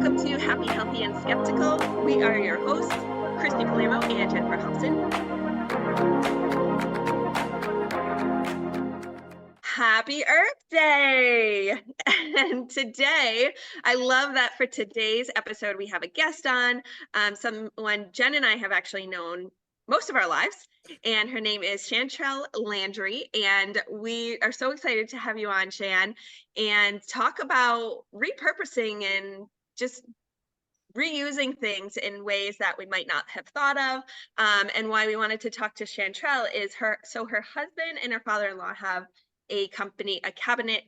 Welcome to Happy, Healthy, and Skeptical. We are your hosts, Christy Palermo and Jennifer Hobson. Happy Earth Day! And today, I love that for today's episode, we have a guest on, someone Jen and I have actually known most of our lives, and her name is Chantrel Landry, and we are so excited to have you on, Shan, and talk about repurposing and just reusing things in ways that we might not have thought of. And why we wanted to talk to Chantrel is her husband and her father-in-law have a company, a cabinet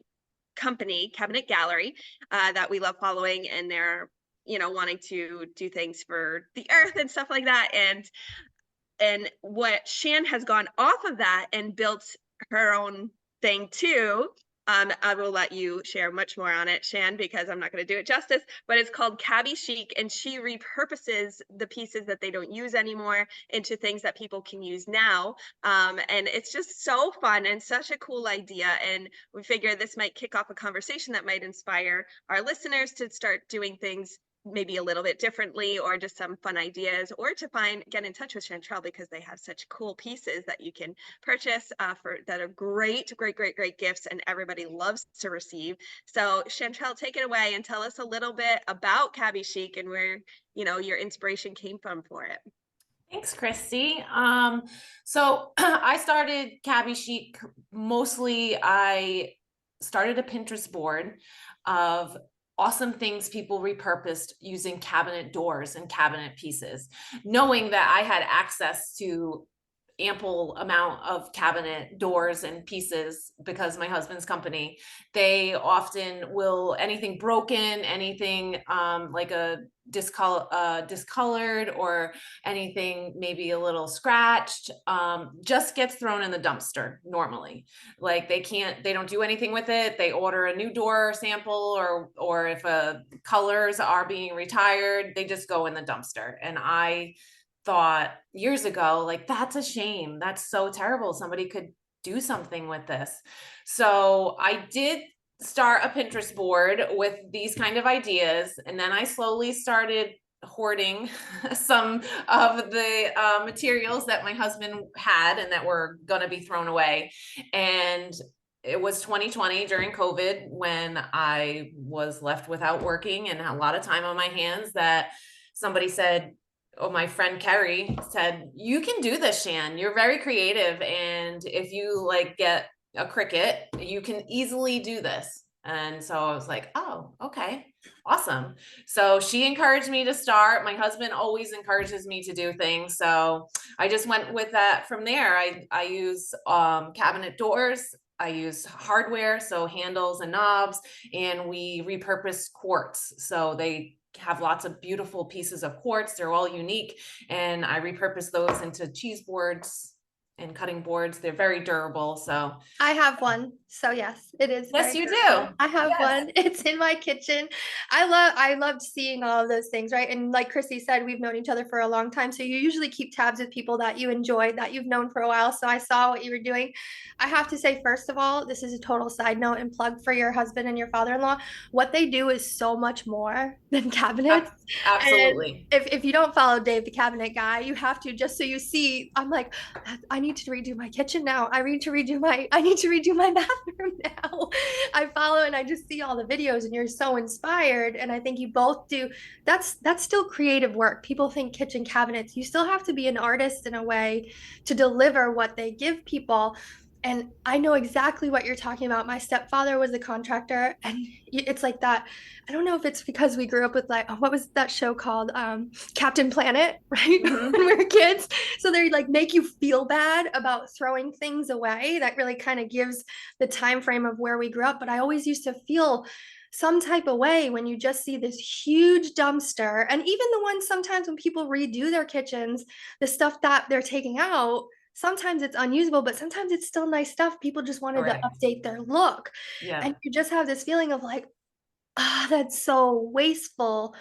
gallery that we love following, and they're wanting to do things for the earth and stuff like that. And what Shan has gone off of that and built her own thing too. I will let you share much more on it, Shan, because I'm not going to do it justice, but it's called Cabby Chic, and she repurposes the pieces that they don't use anymore into things that people can use now. And it's just so fun and such a cool idea. And we figure this might kick off a conversation that might inspire our listeners to start doing things maybe a little bit differently, or just some fun ideas, or to get in touch with Chantrel because they have such cool pieces that you can purchase that are great gifts, and everybody loves to receive. So Chantrel, take it away and tell us a little bit about Cabby Chic and where your inspiration came from for it. Thanks, Christy. So I started Cabby Chic. Mostly I started a Pinterest board of awesome things people repurposed using cabinet doors and cabinet pieces, knowing that I had access to ample amount of cabinet doors and pieces because my husband's company, they often will, anything broken, anything like a discolored or anything maybe a little scratched, just gets thrown in the dumpster normally. Like they don't do anything with it. They order a new door sample, or if colors are being retired, they just go in the dumpster. And I thought years ago, like, that's a shame. That's so terrible. Somebody could do something with this. So I did start a Pinterest board with these kind of ideas. And then I slowly started hoarding some of the materials that my husband had and that were going to be thrown away. And it was 2020 during COVID when I was left without working and a lot of time on my hands, that somebody said, my friend Carrie said, "You can do this, Shan. You're very creative. And if you get a Cricut, you can easily do this." And so I was like, oh, okay, awesome. So she encouraged me to start. My husband always encourages me to do things. So I just went with that from there. I use cabinet doors. I use hardware, so handles and knobs, and we repurpose quartz. So they have lots of beautiful pieces of quartz. They're all unique. And I repurpose those into cheese boards and cutting boards. They're very durable. So I have one. So yes, it is. Yes, you durable. do. I have one. It's in my kitchen. I loved seeing all of those things, right? And like Christy said, we've known each other for a long time. So you usually keep tabs with people that you enjoy, that you've known for a while. So I saw what you were doing. I have to say, first of all, this is a total side note and plug for your husband and your father-in-law. What they do is so much more than cabinets. Absolutely. And if you don't follow Dave, the cabinet guy, you have to, just so you see. I'm like, I need to redo my kitchen now. I need to redo my bathroom now. I follow and I just see all the videos, and you're so inspired. And I think you both do. That's still creative work. People think kitchen cabinets. You still have to be an artist in a way to deliver what they give people. And I know exactly what you're talking about. My stepfather was a contractor, and it's like that. I don't know if it's because we grew up with what was that show called? Captain Planet, right? Mm-hmm. When we were kids. So they make you feel bad about throwing things away. That really kind of gives the time frame of where we grew up. But I always used to feel some type of way when you just see this huge dumpster. And even the ones sometimes when people redo their kitchens, the stuff that they're taking out, sometimes it's unusable, but sometimes it's still nice stuff. People just wanted to update their look. Yeah. And you just have this feeling of that's so wasteful.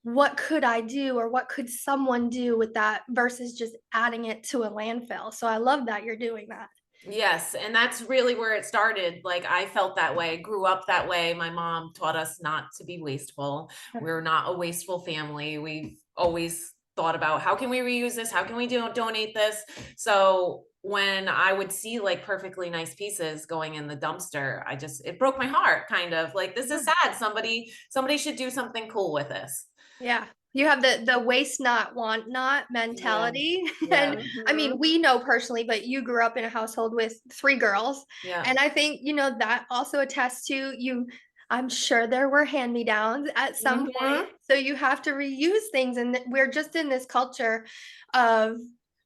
What could I do, or what could someone do with that versus just adding it to a landfill? So I love that you're doing that. Yes, and that's really where it started. Like I felt that way, grew up that way. My mom taught us not to be wasteful. We're not a wasteful family. We've always thought about how can we reuse this? How can we donate this? So when I would see like perfectly nice pieces going in the dumpster, it broke my heart kind of like, this is sad. Somebody should do something cool with this. Yeah. You have the waste not, want not mentality. Yeah. And I mean, we know personally, but you grew up in a household with 3 girls. Yeah. And I think, that also attests to you. I'm sure there were hand-me-downs at some point. So you have to reuse things. And we're just in this culture of,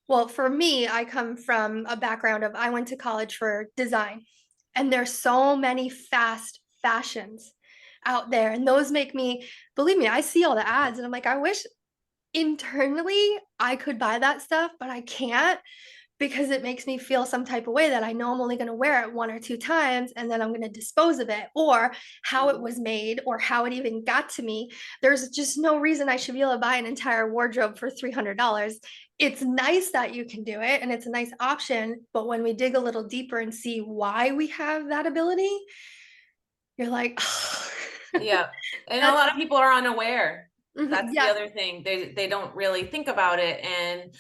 well, for me, I come from a background of I went to college for design. And there's so many fast fashions out there. And those make me, believe me, I see all the ads and I'm like, I wish internally I could buy that stuff, but I can't because it makes me feel some type of way that I know I'm only going to wear it 1 or 2 times and then I'm going to dispose of it, or how it was made or how it even got to me. There's just no reason I should be able to buy an entire wardrobe for $300. It's nice that you can do it and it's a nice option, but when we dig a little deeper and see why we have that ability, you're like, Yeah. And a lot of people are unaware. That's yeah. the other thing. They don't really think about it. And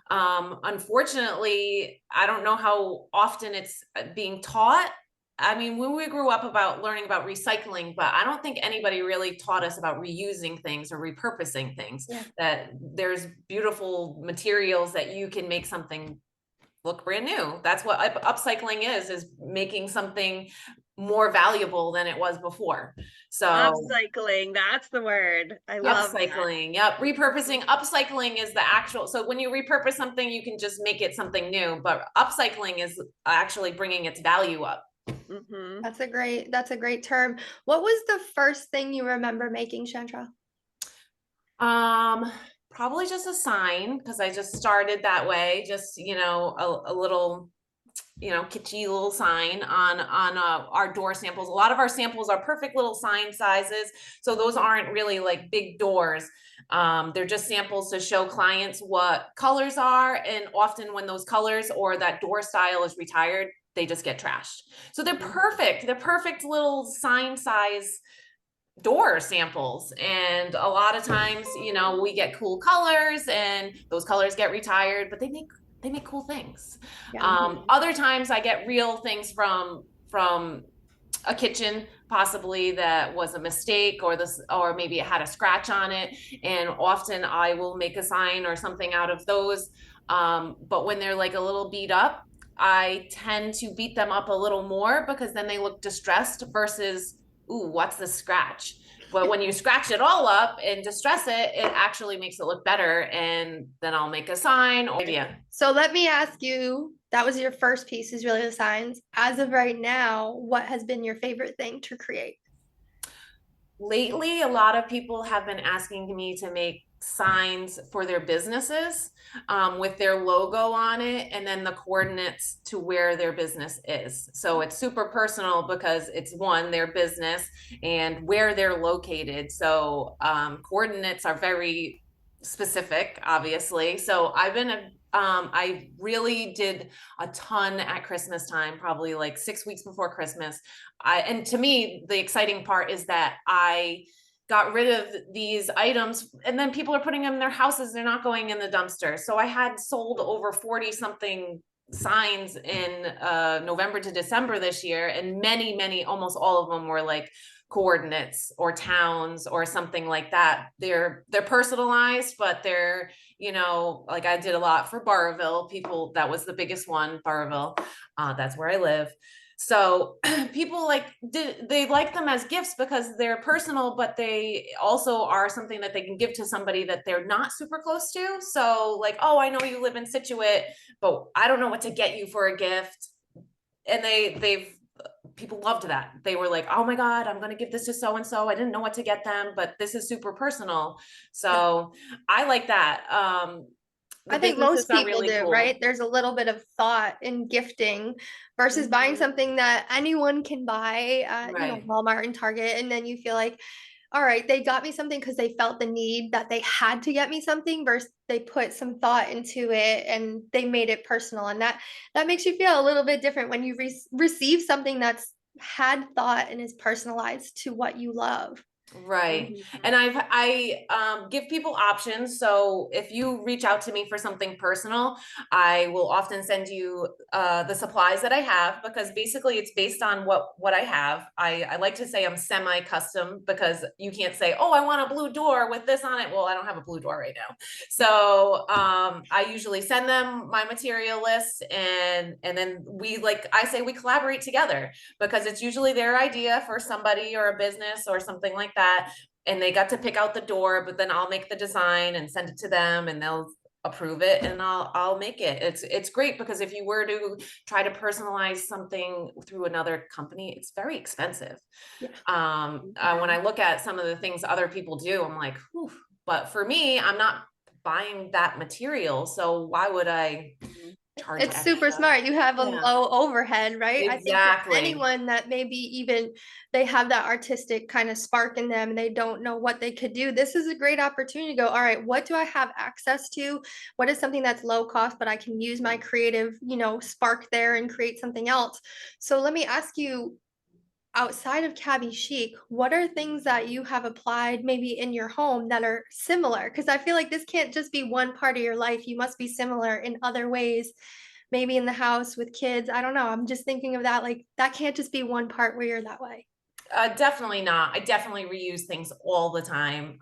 unfortunately, I don't know how often it's being taught. I mean, when we grew up about learning about recycling, but I don't think anybody really taught us about reusing things or repurposing things, that there's beautiful materials that you can make something look brand new. That's what upcycling is making something more valuable than it was before. So upcycling, that's the word. I love upcycling. Yep. Repurposing. Upcycling is the actual. So when you repurpose something, you can just make it something new, but upcycling is actually bringing its value up. Mm-hmm. That's a great term. What was the first thing you remember making, Chantrel? Probably just a sign, because I just started that way, just, a little, kitschy little sign on our door samples. A lot of our samples are perfect little sign sizes. So those aren't really like big doors. They're just samples to show clients what colors are. And often when those colors or that door style is retired, they just get trashed. So they're perfect. They're perfect little sign size door samples. And a lot of times, we get cool colors and those colors get retired, but they make cool things. Other times I get real things from a kitchen, possibly that was a mistake, or maybe it had a scratch on it. And often I will make a sign or something out of those. But when they're like a little beat up, I tend to beat them up a little more, because then they look distressed versus, ooh, what's the scratch? But when you scratch it all up and distress it, it actually makes it look better. And then I'll make a sign. So let me ask you, that was your first piece, is really the signs. As of right now, what has been your favorite thing to create? Lately, a lot of people have been asking me to make signs for their businesses, with their logo on it and then the coordinates to where their business is. So it's super personal, because it's their business and where they're located. So coordinates are very specific, obviously. So I really did a ton at Christmas time, probably like 6 weeks before Christmas. And to me, the exciting part is that I got rid of these items, and then people are putting them in their houses. They're not going in the dumpster. So I had sold over 40 something signs in November to December this year. And many, almost all of them were like coordinates or towns or something like that. They're personalized, but they're, like I did a lot for Barraville people. That was the biggest one, Barraville. That's where I live. So people they like them as gifts because they're personal, but they also are something that they can give to somebody that they're not super close to. So like, oh, I know you live in Scituate, but I don't know what to get you for a gift. And people loved that. They were like, oh my God, I'm going to give this to so-and-so. I didn't know what to get them, but this is super personal. So I like that. I think most people really do, cool. right? There's a little bit of thought in gifting versus buying something that anyone can buy at, Right. Walmart and Target. And then you feel like, all right, they got me something because they felt the need that they had to get me something versus they put some thought into it and they made it personal. And that makes you feel a little bit different when you receive something that's had thought and is personalized to what you love. Right. And I give people options. So if you reach out to me for something personal, I will often send you the supplies that I have, because basically it's based on what I have. I like to say I'm semi-custom, because you can't say, oh, I want a blue door with this on it. Well, I don't have a blue door right now. So I usually send them my material list, and then we, like I say, we collaborate together, because it's usually their idea for somebody or a business or something like that. And they got to pick out the door, but then I'll make the design and send it to them, and they'll approve it, and I'll make it. It's great, because if you were to try to personalize something through another company, it's very expensive. Yeah. When I look at some of the things other people do, I'm like, whew. But for me, I'm not buying that material, so why would I charge It's super extra? smart. You have a Yeah. low overhead, right? I think for Exactly. anyone that maybe even they have that artistic kind of spark in them and they don't know what they could do, this is a great opportunity to go, all right, what do I have access to? What is something that's low cost, but I can use my creative, spark there and create something else? So let me ask you, outside of Cabby Chic, what are things that you have applied maybe in your home that are similar? Because I feel like this can't just be one part of your life. You must be similar in other ways, maybe in the house with kids. I don't know. I'm just thinking of that. Like, that can't just be one part where you're that way. Definitely not. I definitely reuse things all the time.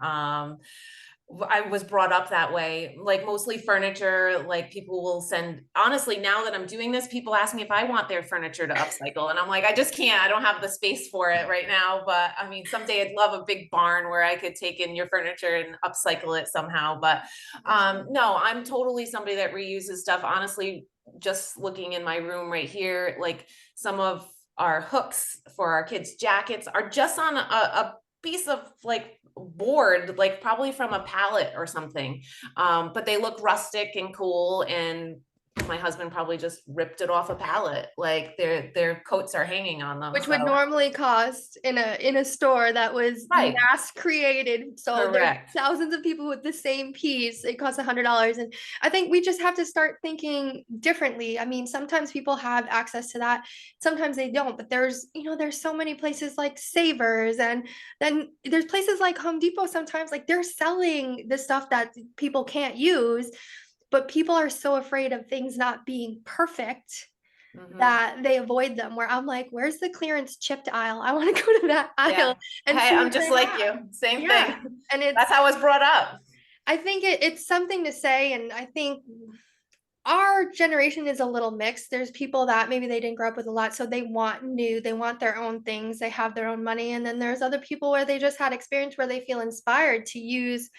I was brought up that way, like mostly furniture. Like people will send, honestly, now that I'm doing this, people ask me if I want their furniture to upcycle. And I'm like, I just can't, I don't have the space for it right now. But I mean, someday I'd love a big barn where I could take in your furniture and upcycle it somehow. But no, I'm totally somebody that reuses stuff. Honestly, just looking in my room right here, like some of our hooks for our kids' jackets are just on a piece of like board, like probably from a pallet or something. But they look rustic and cool, and my husband probably just ripped it off a pallet. Like their coats are hanging on them. Which would normally cost in a store that was Right. mass created. So there's Correct. thousands of people with the same piece. It costs $100. And I think we just have to start thinking differently. I mean, sometimes people have access to that, sometimes they don't. But there's so many places like Savers, and then there's places like Home Depot sometimes, like they're selling the stuff that people can't use, but people are so afraid of things not being perfect that they avoid them, where I'm like, where's the clearance chipped aisle? I want to go to that Yeah. aisle and Hey, see I'm what just they like have. you. Same Yeah. thing. And That's how I was brought up. I think it's something to say. And I think our generation is a little mixed. There's people that maybe they didn't grow up with a lot, so they want new, they want their own things, they have their own money. And then there's other people where they just had experience where they feel inspired to use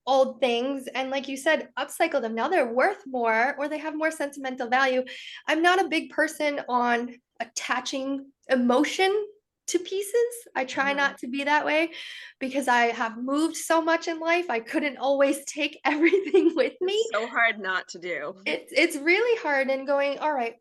old things and, like you said, upcycle them. Now they're worth more or they have more sentimental value. I'm not a big person on attaching emotion to pieces. I try not to be that way because I have moved so much in life. I couldn't always take everything with me. It's so hard not to do. It's really hard, and going, all right,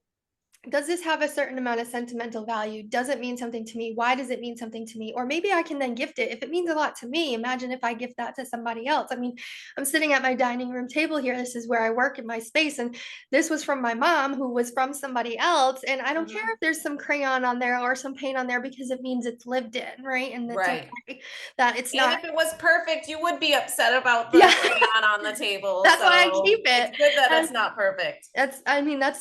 does this have a certain amount of sentimental value? Does it mean something to me? Why does it mean something to me? Or maybe I can then gift it. If it means a lot to me, imagine if I gift that to somebody else. I mean, I'm sitting at my dining room table here. This is where I work in my space. And this was from my mom, who was from somebody else. And I don't care if there's some crayon on there or some paint on there, because it means it's lived in, right? And it's Right. okay that it's And not. if it was perfect, you would be upset about the Yeah. crayon on the table. That's So why I keep it. it's good that And it's not perfect. that's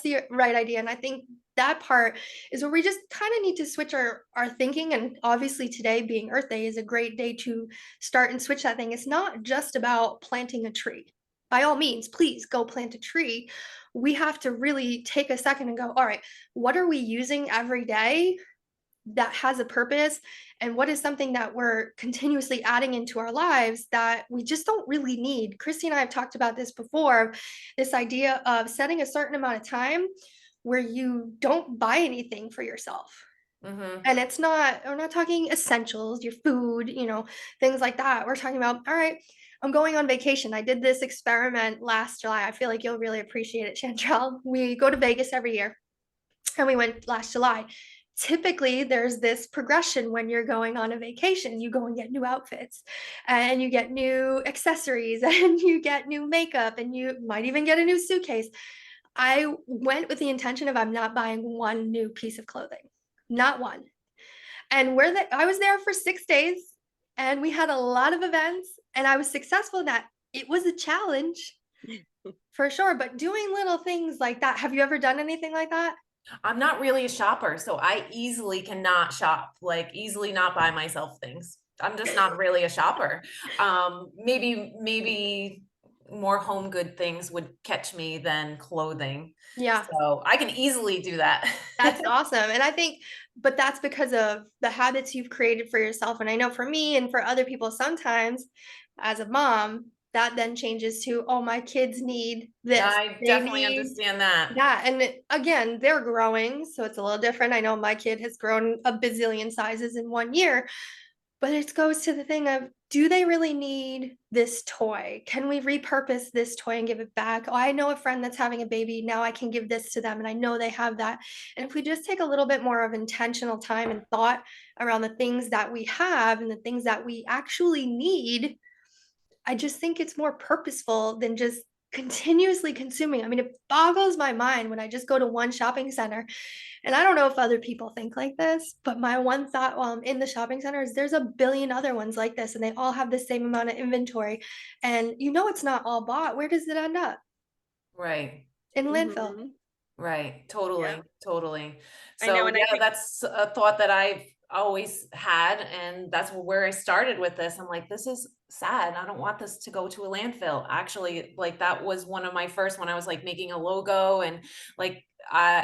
the right idea. And I think that part is where we just kind of need to switch our thinking. And obviously today, being Earth Day, is a great day to start and switch that thing. It's not just about planting a tree. By all means, please go plant a tree. We have to really take a second and go, all right, what are we using every day that has a purpose? And what is something that we're continuously adding into our lives that we just don't really need? Christy and I have talked about this before, this idea of setting a certain amount of time where you don't buy anything for yourself. And we're not talking essentials, your food, things like that. We're talking about, all right, I'm going on vacation. I did this experiment last July. I feel like you'll really appreciate it, Chantrel. We go to Vegas every year, and we went last July. typically there's this progression when you're going on a vacation. You go and get new outfits and you get new accessories and you get new makeup and you might even get a new suitcase. I went with the intention of I'm not buying one new piece of clothing, not one. And I was there for 6 days and we had a lot of events and I was successful in that. It was a challenge for sure, but doing little things like that. Have you ever done anything like that? I'm not really a shopper, so I easily cannot shop, like easily not buy myself things. I'm just not really a shopper. Maybe more home good things would catch me than clothing. Yeah. So I can easily do that. That's awesome. And I think, but that's because of the habits you've created for yourself. And I know for me and for other people, sometimes as a mom, that then changes to, oh, my kids need this. I They definitely need understand that. that. And again, they're growing. So it's a little different. I know my kid has grown a bazillion sizes in 1 year, but it goes to the thing of, do they really need this toy? Can we repurpose this toy and give it back? Oh, I know a friend that's having a baby. Now I can give this to them and I know they have that. And if we just take a little bit more of intentional time and thought around the things that we have and the things that we actually need, I just think it's more purposeful than just continuously consuming. I mean, it boggles my mind when I just go to one shopping center. And I don't know if other people think like this, but my one thought while I'm in the shopping center is there's a billion other ones like this, and they all have the same amount of inventory. And it's not all bought. Where does it end up? Right. In landfill. Mhm. Right. Totally. Yeah. Totally. I know, So and I yeah, think that's a thought that I've always had. And that's where I started with this. I'm like, this is sad. I don't want this to go to a landfill. Actually, like that was one of my first, when I was like making a logo and like,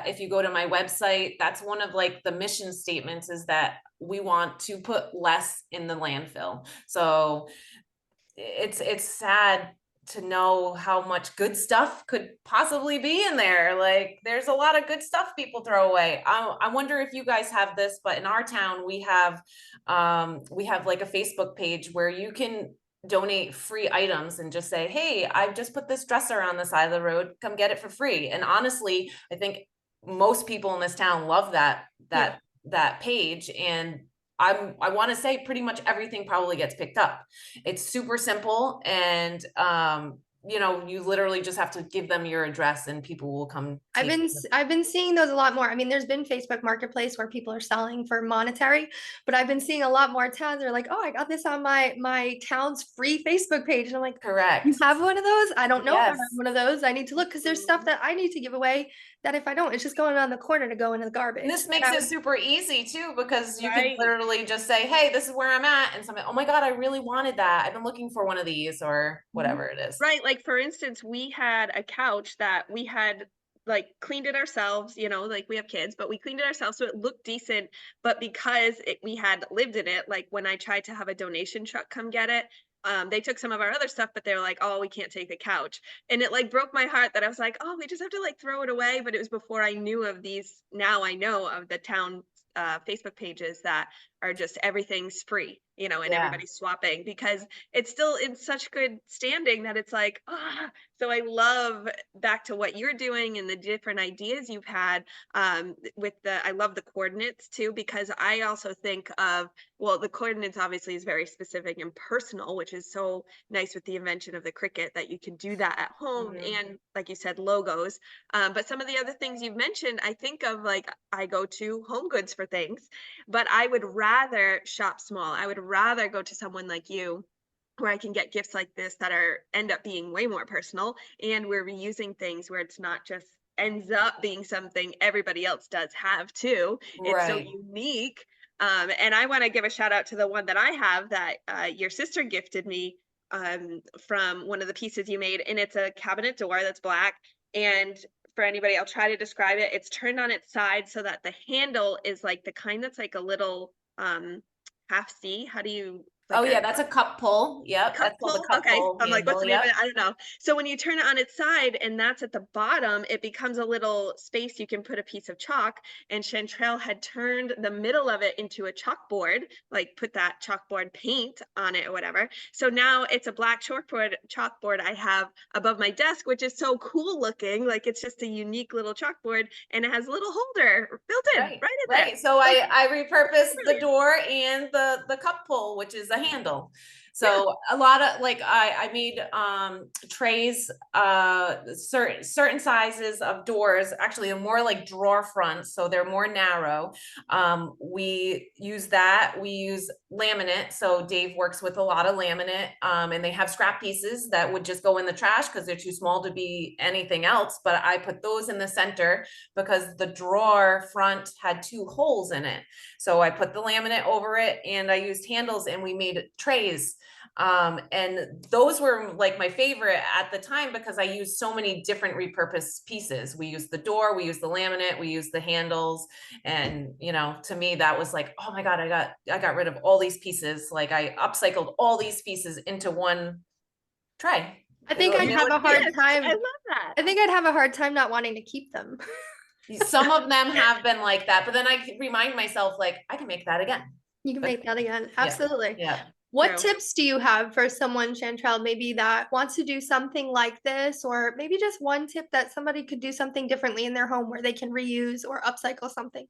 if you go to my website, that's one of like the mission statements is that we want to put less in the landfill. So it's sad to know how much good stuff could possibly be in there. Like there's a lot of good stuff people throw away. I wonder if you guys have this, but in our town we have like a Facebook page where you can donate free items and just say, hey, I've just put this dresser on the side of the road, come get it for free. And honestly, I think most people in this town love that page. And I want to say pretty much everything probably gets picked up. It's super simple. And, you literally just have to give them your address and people will come I've take been it. I've been seeing those a lot more. I mean, there's been Facebook Marketplace where people are selling for monetary, but I've been seeing a lot more towns are like, oh, I got this on my town's free Facebook page. And I'm like, you Correct. have one of those? I don't know if I have Yes. one of those. I need to look because there's stuff that I need to give away that if I don't, it's just going on the corner to go into the garbage. And this And makes I it was, super easy too, because you can Right. literally just say, hey, this is where I'm at. And somebody, oh my God, I really wanted that. I've been looking for one of these or whatever it is. Right, like for instance, we had a couch that we had like cleaned it ourselves, like we have kids, but we cleaned it ourselves so it looked decent. But because we had lived in it, like when I tried to have a donation truck come get it, they took some of our other stuff, but they were like, oh, we can't take the couch. And it like broke my heart that I was like, oh, we just have to like throw it away. But it was before I knew of these. Now I know of the town Facebook pages that are just everything's free, and Yeah. everybody's swapping because it's still in such good standing that it's like, so I love back to what you're doing and the different ideas you've had I love the coordinates too, because I also think of, well, the coordinates obviously is very specific and personal, which is so nice with the invention of the Cricut that you can do that at home. Mhm. And like you said, logos. But some of the other things you've mentioned, I think of like, I go to Home Goods for things, but I would rather shop small. I would rather go to someone like you where I can get gifts like this that end up being way more personal, and we're reusing things where it's not just ends up being something everybody else does have too. It's so Right. unique. And I want to give a shout out to the one that I have that your sister gifted me from one of the pieces you made, and it's a cabinet door that's black. And for anybody, I'll try to describe it. It's turned on its side so that the handle is like the kind that's like a little half C. How do you Oh like yeah, a that's a cup pull. Yep, cup that's called the pull. cup Okay. pull I'm like, what's handle. the name of Yep. it? I don't know. So when you turn it on its side and that's at the bottom, it becomes a little space you can put a piece of chalk. And Chantrel had turned the middle of it into a chalkboard, like put that chalkboard paint on it or whatever. So now it's a black chalkboard I have above my desk, which is so cool looking. Like it's just a unique little chalkboard and it has a little holder built in right in there. Right. So I repurposed the door and the cup pull, which is a handle. So a lot of like I made trays, certain sizes of doors, actually they're more like drawer fronts, so they're more narrow. We use that. We use laminate. So Dave works with a lot of laminate, and they have scrap pieces that would just go in the trash because they're too small to be anything else. But I put those in the center because the drawer front had 2 holes in it. So I put the laminate over it and I used handles and we made trays. And those were like my favorite at the time because I used so many different repurposed pieces. We used the door, we used the laminate, we used the handles. And, you know, to me, that was like, oh my God, I got rid of all these pieces. Like I upcycled all these pieces into one tray. I think I'd have a hard time. I love that. I think I'd have a hard time not wanting to keep them. Some of them have been like that, but then I remind myself, like, I can make that again. You can make that again. Absolutely. Yeah. What tips do you have for someone, Chantrel, maybe that wants to do something like this, or maybe just one tip that somebody could do something differently in their home where they can reuse or upcycle something?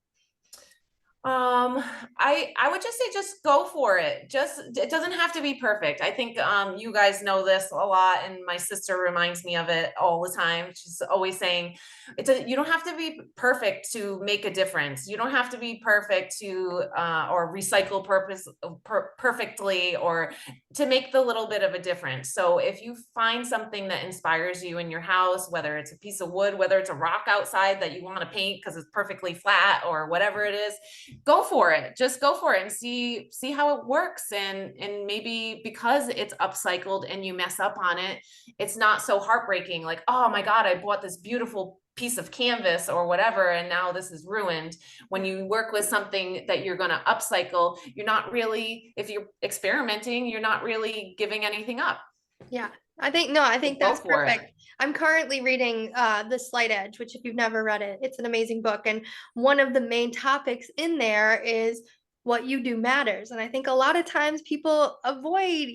I would just say, just go for it. It doesn't have to be perfect. I think, you guys know this a lot and my sister reminds me of it all the time. She's always saying you don't have to be perfect to make a difference. You don't have to be perfect to, or recycle perfectly or to make the little bit of a difference. So if you find something that inspires you in your house, whether it's a piece of wood, whether it's a rock outside that you want to paint because it's perfectly flat or whatever it is, go for it. Just go for it and see how it works. And maybe because it's upcycled and you mess up on it, it's not so heartbreaking. Like, oh my God, I bought this beautiful piece of canvas or whatever, and now this is ruined. When you work with something that you're going to upcycle, you're not really, if you're experimenting, you're not really giving anything up. Yeah. I think that's perfect. I'm currently reading The Slight Edge, which if you've never read it, it's an amazing book. And one of the main topics in there is what you do matters. And I think a lot of times people avoid,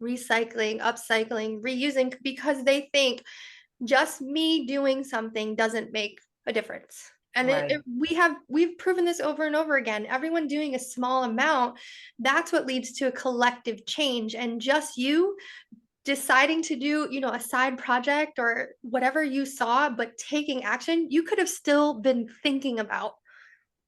recycling, upcycling, reusing because they think just me doing something doesn't make a difference. And we've proven this over and over again. Everyone doing a small amount, that's what leads to a collective change. And just you deciding to do, a side project or whatever you saw, but taking action, you could have still been thinking about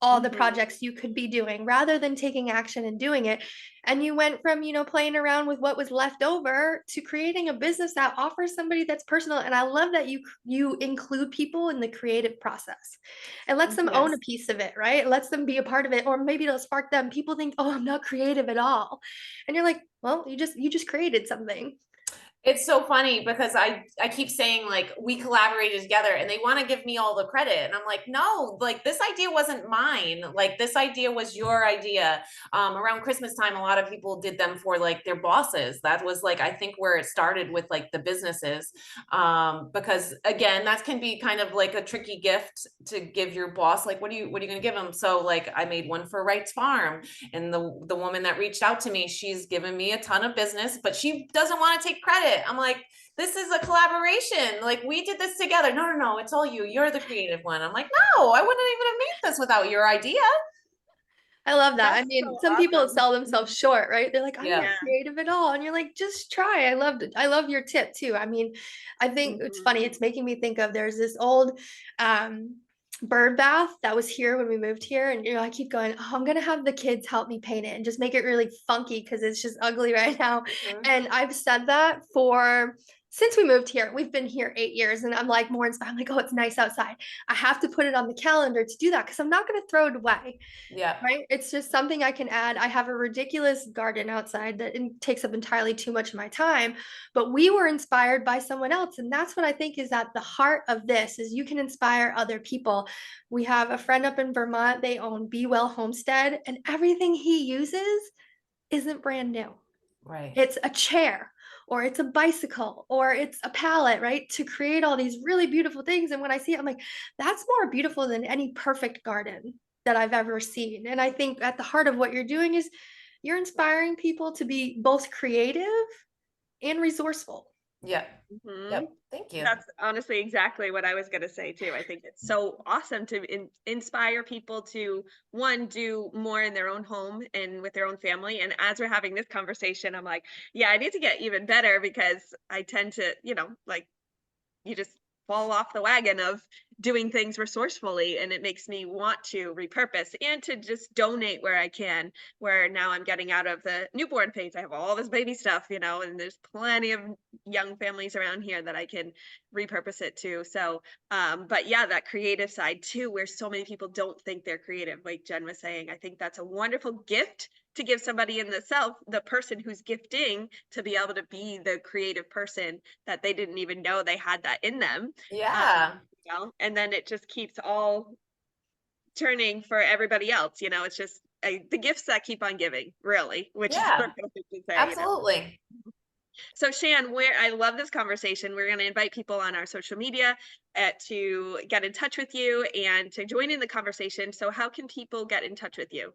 all the projects you could be doing rather than taking action and doing it. And you went from, playing around with what was left over to creating a business that offers somebody that's personal. And I love that you include people in the creative process and lets them own a piece of it, right? It lets them be a part of it, or maybe it'll spark them. People think, oh, I'm not creative at all. And you're like, well, you just created something. It's so funny because I keep saying like we collaborated together and they want to give me all the credit. And I'm like, no, like this idea wasn't mine. Like this idea was your idea. Around Christmas time, a lot of people did them for like their bosses. That was like, I think where it started with like the businesses. Because again, that can be kind of like a tricky gift to give your boss. Like, what are you going to give them? So like I made one for Wright's Farm, and the woman that reached out to me, she's given me a ton of business, but she doesn't want to take credit. I'm like, this is a collaboration. Like we did this together. No, it's all you. You're the creative one. I'm like, no, I wouldn't even have made this without your idea. I love that. That's I mean, so some people sell themselves short, right? They're like, I'm not creative at all. And you're like, just try. I loved it. I love your tip too. I mean, I think it's funny. It's making me think of, there's this old bird bath that was here when we moved here. And I keep going, oh, I'm going to have the kids help me paint it and just make it really funky because it's just ugly right now. And I've said that since we moved here. We've been here 8 years, and I'm like more inspired. I'm like, oh, it's nice outside. I have to put it on the calendar to do that because I'm not going to throw it away. Yeah. Right. It's just something I can add. I have a ridiculous garden outside that takes up entirely too much of my time, but we were inspired by someone else. And that's what I think is at the heart of this, is you can inspire other people. We have a friend up in Vermont. They own Be Well Homestead, and everything he uses isn't brand new. Right. It's a chair, or it's a bicycle, or it's a pallet, right? To create all these really beautiful things. And when I see it, I'm like, that's more beautiful than any perfect garden that I've ever seen. And I think at the heart of what you're doing is you're inspiring people to be both creative and resourceful. Yep. Mhm. Yep. Thank you. That's honestly exactly what I was going to say too. I think it's so awesome to inspire people to one, do more in their own home and with their own family. And as we're having this conversation, I'm like, yeah, I need to get even better because I tend to, like you just fall off the wagon of doing things resourcefully, and it makes me want to repurpose and to just donate where I can. Where now I'm getting out of the newborn phase, I have all this baby stuff, and there's plenty of young families around here that I can repurpose it to. So but yeah, that creative side too, where so many people don't think they're creative, like Jen was saying, I think that's a wonderful gift to give somebody in the person who's gifting, to be able to be the creative person that they didn't even know they had that in them. Yeah. And then it just keeps all turning for everybody else. It's just the gifts that keep on giving, really, which is Yeah. what I think to say. Absolutely. So Shan, I love this conversation. We're going to invite people on our social media to get in touch with you and to join in the conversation. So how can people get in touch with you?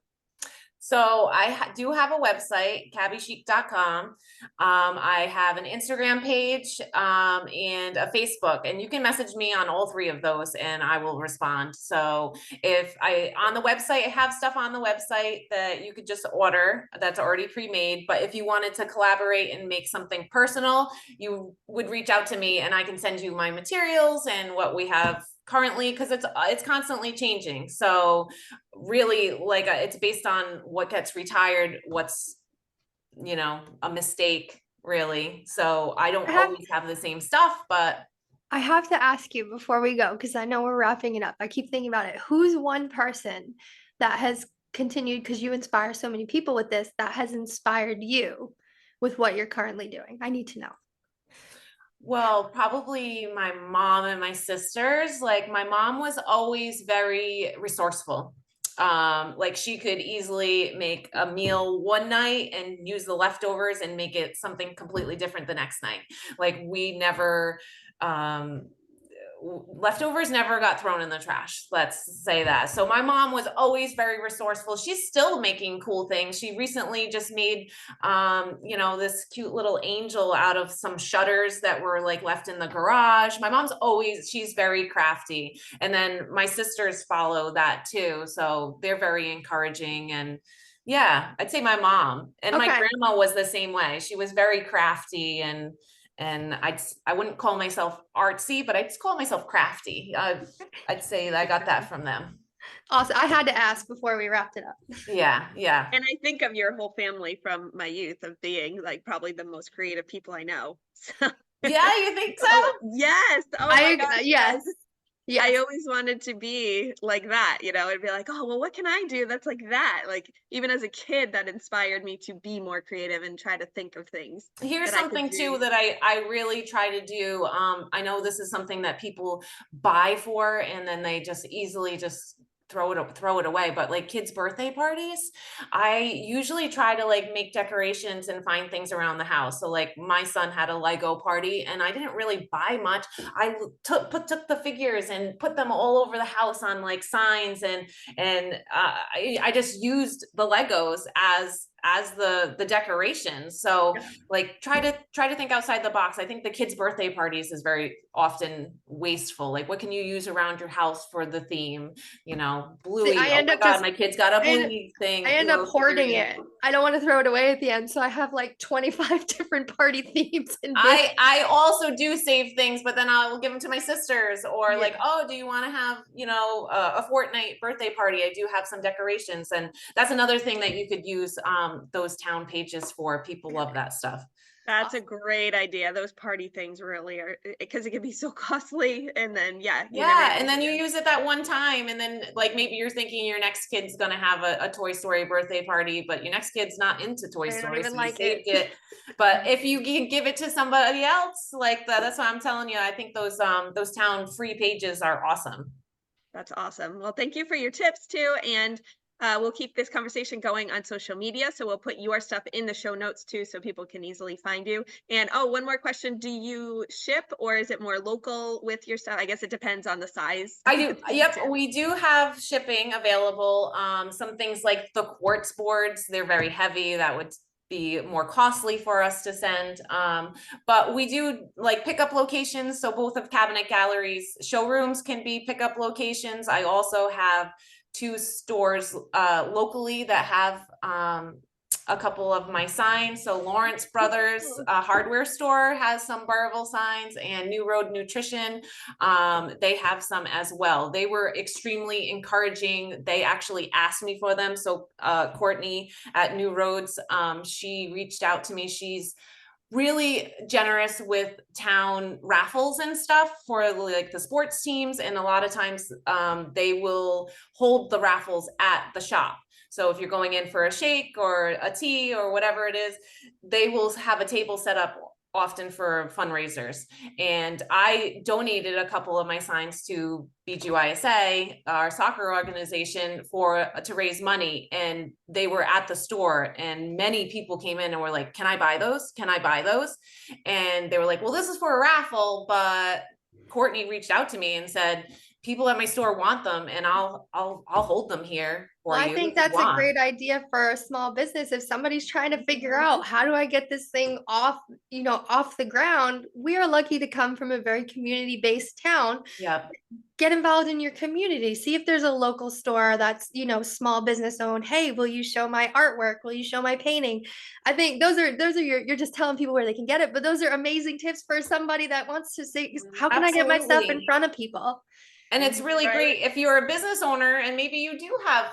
So I do have a website, cabbychic.com. I have an Instagram page and a Facebook, and you can message me on all three of those and I will respond. So on the website, I have stuff on the website that you could just order that's already pre-made. But if you wanted to collaborate and make something personal, you would reach out to me and I can send you my materials and what we have currently, because it's constantly changing. So really, like, it's based on what gets retired, what's a mistake, really. So I don't always have the same stuff, but I have to ask you before we go, because I know we're wrapping it up. I keep thinking about it. Who's one person that has continued, because you inspire so many people with this, that has inspired you with what you're currently doing? I need to know. Well, probably my mom and my sisters. Like, my mom was always very resourceful. Like, she could easily make a meal one night and use the leftovers and make it something completely different the next night. Like, we never leftovers never got thrown in the trash. Let's say that. So my mom was always very resourceful. She's still making cool things. She recently just made, this cute little angel out of some shutters that were like left in the garage. My mom's she's very crafty. And then my sisters follow that too. So they're very encouraging. And yeah, I'd say my mom and my grandma was the same way. She was very crafty and I wouldn't call myself artsy, but I'd call myself crafty. I'd say I got that from them. Awesome. I had to ask before we wrapped it up. Yeah. Yeah. And I think of your whole family from my youth of being like probably the most creative people I know. So. Yeah, you think so? Yes. Oh my gosh. Yes. Yes. I always wanted to be like that, it'd be like, oh, well, what can I do that's like that? Like, even as a kid, that inspired me to be more creative and try to think of things. Here's something too that I really try to do. I know this is something that people buy for and then they just easily just throw it away, but like kids' birthday parties, I usually try to like make decorations and find things around the house. So like my son had a Lego party and I didn't really buy much. I took the figures and put them all over the house on like signs, and I just used the Legos as the decorations. So like try to think outside the box. I think the kids' birthday parties is very often wasteful. Like, what can you use around your house for the theme? Bluey. Oh my God, my kids got a Bluey thing. I end up hoarding it. I don't want to throw it away at the end. So I have like 25 different party themes. I also do save things, but then I'll give them to my sisters or like, oh, do you want to have, a fortnight birthday party? I do have some decorations. And that's another thing that you could use those town pages for. People love that stuff. That's a great idea. Those party things really are, because it can be so costly. And then, and then you use it that one time. And then like, maybe you're thinking your next kid's going to have a Toy Story birthday party, but your next kid's not into Toy Story. So you saved it. But if you can give it to somebody else like that, that's what I'm telling you. I think those town free pages are awesome. That's awesome. Well, thank you for your tips too. And We'll keep this conversation going on social media. So we'll put your stuff in the show notes too, so people can easily find you. And oh, one more question. Do you ship or is it more local with your stuff? I guess it depends on the size. I do. Yep. We do have shipping available. Some things like the quartz boards, they're very heavy. That would be more costly for us to send. But we do like pickup locations. So both of Cabinet Gallery's showrooms can be pickup locations. I also have 2 stores locally that have a couple of my signs. So Lawrence Brothers hardware store has some Burville signs, and New Road Nutrition, they have some as well. They were extremely encouraging. They actually asked me for them. So Courtney at New Roads, she reached out to me. She's really generous with town raffles and stuff for like the sports teams. And a lot of times they will hold the raffles at the shop. So if you're going in for a shake or a tea or whatever it is, they will have a table set up often for fundraisers. And I donated a couple of my signs to BGYSA, our soccer organization, to raise money. And they were at the store, and many people came in and were like, can I buy those? Can I buy those? And they were like, well, this is for a raffle, but Courtney reached out to me and said, people at my store want them, and I'll hold them here for you. I think that's a great idea for a small business. If somebody's trying to figure out, how do I get this thing off the ground? We are lucky to come from a very community-based town. Yep. Get involved in your community. See if there's a local store that's, small business owned. Hey, will you show my artwork? Will you show my painting? I think those are you're just telling people where they can get it, but those are amazing tips for somebody that wants to say, how can I get my stuff in front of people? And it's really great if you're a business owner and maybe you do have,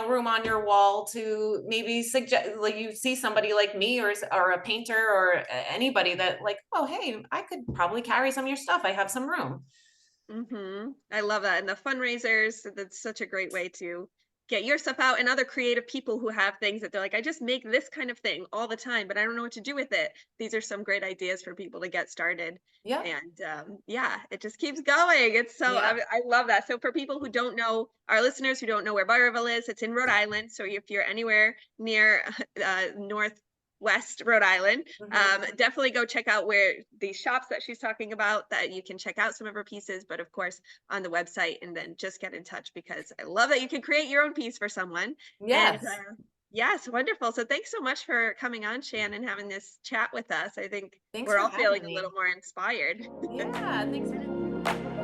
room on your wall to maybe suggest, like you see somebody like me or a painter or anybody that like, oh, hey, I could probably carry some of your stuff. I have some room. I love that. And the fundraisers, that's such a great way to get your stuff out, and other creative people who have things that they're like, I just make this kind of thing all the time, but I don't know what to do with it. These are some great ideas for people to get started. Yeah. And it just keeps going. It's so, I love that. So for people who don't know, our listeners who don't know where Burville is, it's in Rhode Island. So if you're anywhere near Northwest Rhode Island, definitely go check out where these shops that she's talking about, that you can check out some of her pieces, but of course on the website, and then just get in touch, because I love that you can create your own piece for someone. Yes. And, yes, wonderful. So thanks so much for coming on, Shan, and having this chat with us. I think we're all feeling a little more inspired. Yeah, thanks for